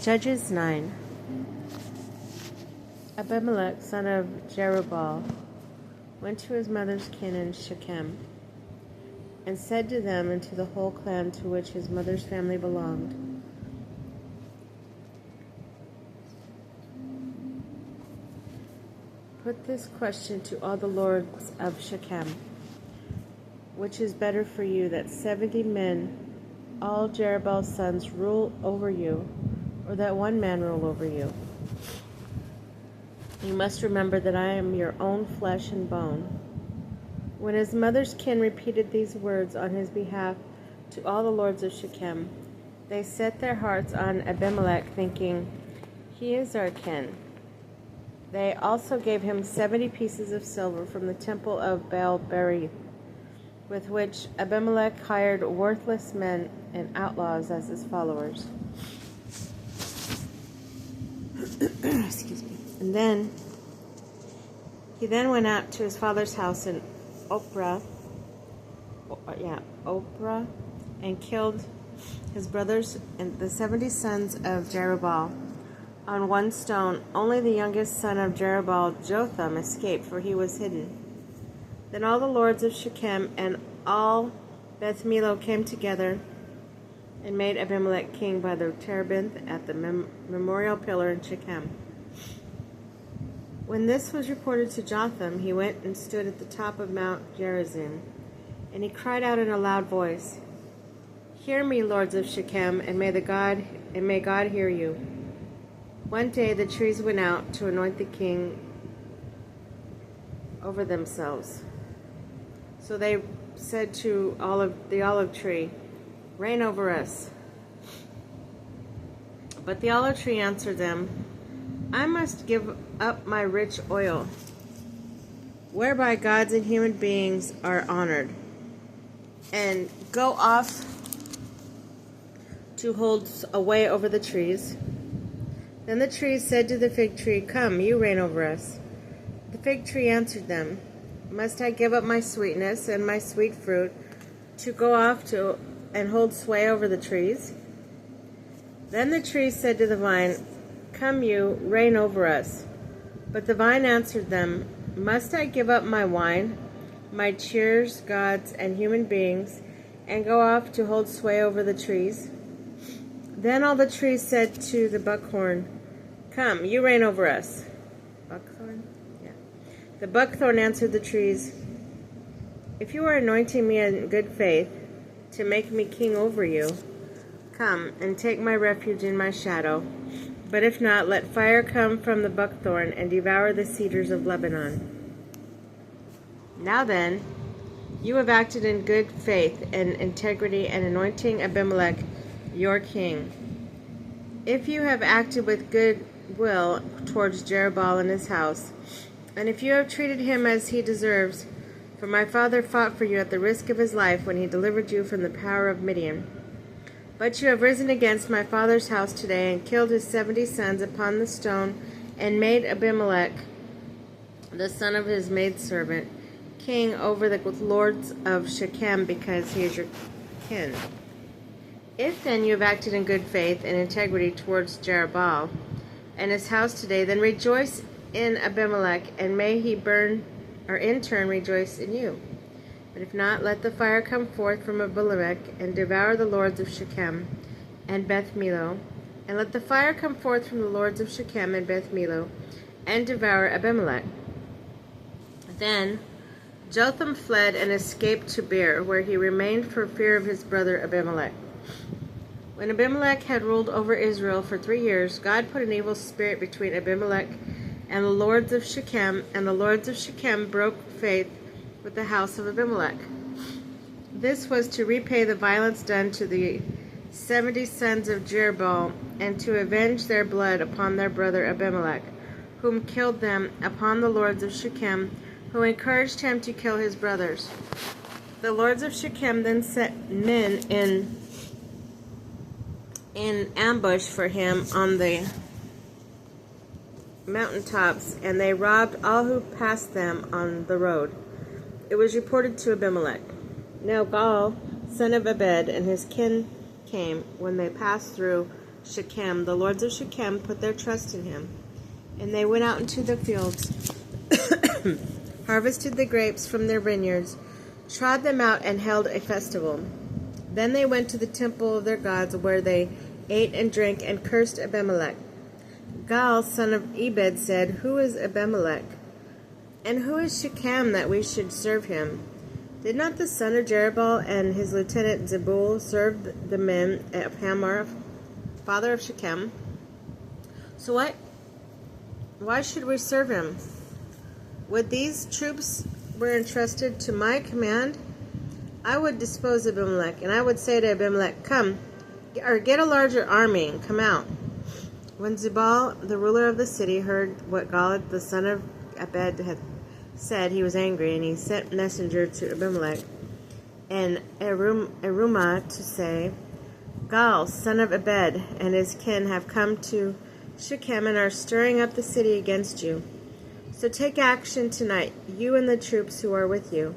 Judges 9. Abimelech, son of Jerubbaal, went to his mother's kin in Shechem, and said to them and to the whole clan to which his mother's family belonged, "Put this question to all the lords of Shechem. Which is better for you, that 70 men, all Jerubbaal's sons, rule over you, or that one man rule over you? You must remember that I am your own flesh and bone." When his mother's kin repeated these words on his behalf to all the lords of Shechem, they set their hearts on Abimelech, thinking, "He is our kin." They also gave him 70 pieces of silver from the temple of Baal-berith, with which Abimelech hired worthless men and outlaws as his followers. Excuse me. And he went out to his father's house in Ophrah, and killed his brothers and the 70 sons of Jerubbaal on one stone. Only the youngest son of Jerubbaal, Jotham, escaped, for he was hidden. Then all the lords of Shechem and all Beth Millo came together and made Abimelech king by the terebinth at the memorial pillar in Shechem. When this was reported to Jotham, he went and stood at the top of Mount Gerizim, and he cried out in a loud voice, "Hear me, lords of Shechem, and may God hear you." One day the trees went out to anoint the king over themselves. So they said to the olive tree, "Reign over us." But the olive tree answered them, "I must give up my rich oil, whereby gods and human beings are honored, and go off to hold sway over the trees." Then the trees said to the fig tree, "Come, you reign over us." The fig tree answered them, "Must I give up my sweetness and my sweet fruit to go off and hold sway over the trees?" Then the trees said to the vine, "Come, you reign over us." But the vine answered them, "Must I give up my wine, my cheers, gods, and human beings, and go off to hold sway over the trees?" Then all the trees said to the buckthorn, "Come, you reign over us." Buckthorn? Yeah. The buckthorn answered the trees, "If you are anointing me in good faith to make me king over you, come and take my refuge in my shadow. But if not, let fire come from the buckthorn and devour the cedars of Lebanon. Now then, you have acted in good faith and integrity in anointing Abimelech your king. If you have acted with good will towards Jerubbaal and his house, and if you have treated him as he deserves, for my father fought for you at the risk of his life when he delivered you from the power of Midian. But you have risen against my father's house today and killed his 70 sons upon the stone, and made Abimelech, the son of his maidservant, king over the lords of Shechem, because he is your kin. If then you have acted in good faith and integrity towards Jerubbaal and his house today, then rejoice in Abimelech, and may he in turn rejoice in you. But if not, let the fire come forth from Abimelech and devour the lords of Shechem and Beth Millo, and let the fire come forth from the lords of Shechem and Beth Millo and devour Abimelech." Then Jotham fled and escaped to Beer, where he remained for fear of his brother Abimelech. When Abimelech had ruled over Israel for 3 years, God put an evil spirit between Abimelech and the lords of Shechem, and the lords of Shechem broke faith with the house of Abimelech. This was to repay the violence done to the 70 sons of Jerubbaal, and to avenge their blood upon their brother Abimelech, whom killed them upon the lords of Shechem, who encouraged him to kill his brothers. The lords of Shechem then set men in ambush for him on the mountaintops, and they robbed all who passed them on the road. It was reported to Abimelech. Now Gaal, son of Ebed, and his kin came when they passed through Shechem. The lords of Shechem put their trust in him. And they went out into the fields, harvested the grapes from their vineyards, trod them out, and held a festival. Then they went to the temple of their gods, where they ate and drank and cursed Abimelech. Gaal, son of Ebed, said, "Who is Abimelech? And who is Shechem that we should serve him? Did not the son of Jerubbaal and his lieutenant Zebul serve the men of Hamor, father of Shechem? So why should we serve him? Would these troops were entrusted to my command, I would dispose of Abimelech, and I would say to Abimelech, come, or get a larger army and come out." When Zebul, the ruler of the city, heard what Gaal, the son of Ebed, had said, he was angry, and he sent messenger to Abimelech and Arumah to say, "Gaal, son of Ebed, and his kin have come to Shechem and are stirring up the city against you. So take action tonight, you and the troops who are with you,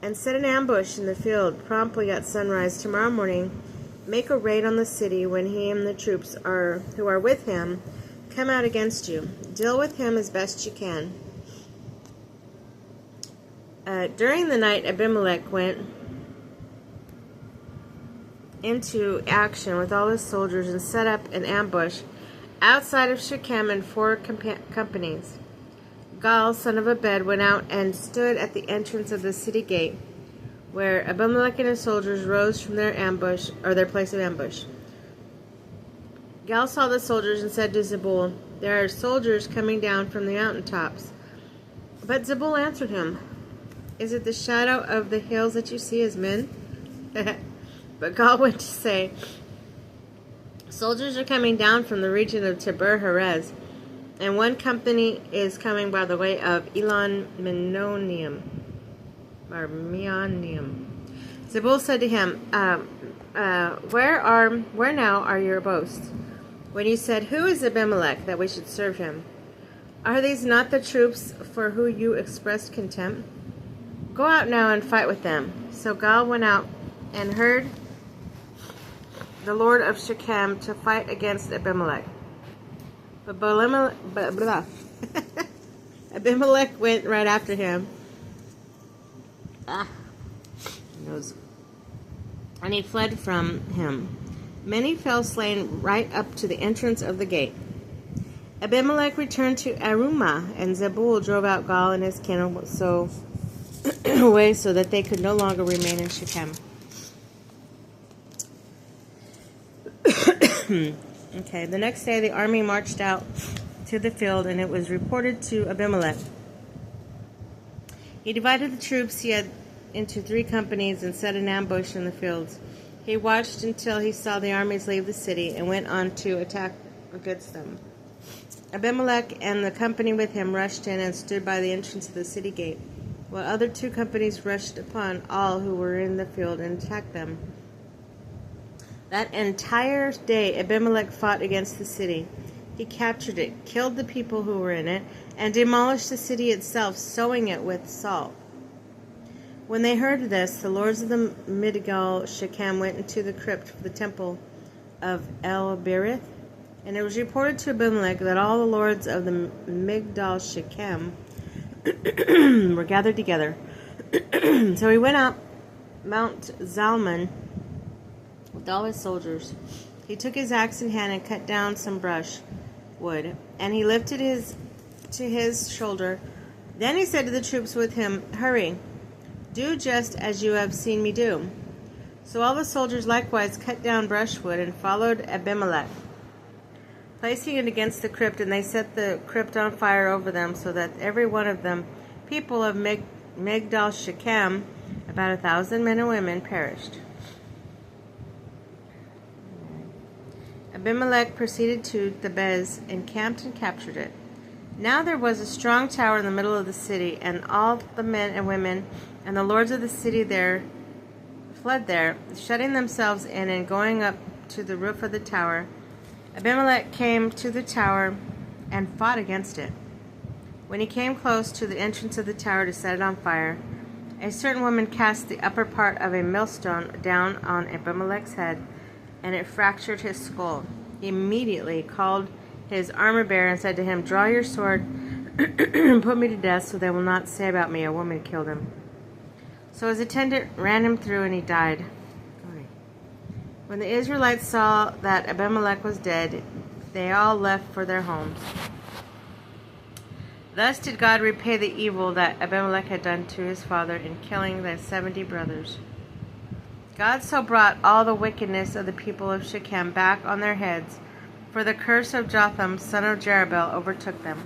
and set an ambush in the field promptly at sunrise tomorrow morning. Make a raid on the city when he and the troops who are with him come out against you. Deal with him as best you can." During the night, Abimelech went into action with all his soldiers and set up an ambush outside of Shechem in 4 companies. Gaal, son of Ebed, went out and stood at the entrance of the city gate, where Abimelech and his soldiers rose from their ambush, or their place of ambush. Gaal saw the soldiers and said to Zebul, "There are soldiers coming down from the mountaintops." But Zebul answered him, "Is it the shadow of the hills that you see as men?" But Gaal went to say, "Soldiers are coming down from the region of Tabor Herez, and one company is coming by the way of Elon Meonium." Zebul said to him, Where now are your boasts, when you said, 'Who is Abimelech, that we should serve him?' Are these not the troops for whom you expressed contempt? Go out now and fight with them." So Gaal went out and heard the lord of Shechem to fight against Abimelech. But Abimelech went right after him. And he fled from him. Many fell slain right up to the entrance of the gate. Abimelech returned to Arumah, and Zebul drove out Gaal and his kin away so that they could no longer remain in Shechem. Okay, the next day the army marched out to the field, and it was reported to Abimelech. He divided the troops he had into 3 companies and set an ambush in the fields. He watched until he saw the armies leave the city and went on to attack against them. Abimelech and the company with him rushed in and stood by the entrance of the city gate, while other 2 companies rushed upon all who were in the field and attacked them. That entire day Abimelech fought against the city. He captured it, killed the people who were in it, and demolished the city itself, sowing it with salt. When they heard this, the lords of the Migdal Shechem went into the crypt of the temple of El-Berith, and it was reported to Abimelech that all the lords of the Migdal Shechem were gathered together. So he went up Mount Zalmon with all his soldiers. He took his axe in hand and cut down some brush wood, and he lifted it to his shoulder. Then he said to the troops with him, "Hurry, do just as you have seen me do." So all the soldiers likewise cut down brushwood and followed Abimelech, placing it against the crypt, and they set the crypt on fire over them, so that every one of them, people of Migdal Shechem, about 1,000 men and women, perished. Abimelech proceeded to Thebez, encamped and captured it. Now there was a strong tower in the middle of the city, and all the men and women and the lords of the city there fled there, shutting themselves in and going up to the roof of the tower. Abimelech came to the tower and fought against it. When he came close to the entrance of the tower to set it on fire, a certain woman cast the upper part of a millstone down on Abimelech's head, and it fractured his skull. He immediately called his armor-bearer and said to him, "Draw your sword and put me to death, so they will not say about me, 'A woman killed him.'" So his attendant ran him through, and he died. When the Israelites saw that Abimelech was dead, they all left for their homes. Thus did God repay the evil that Abimelech had done to his father in killing the 70 brothers. God so brought all the wickedness of the people of Shechem back on their heads, for the curse of Jotham, son of Jerubbaal, overtook them.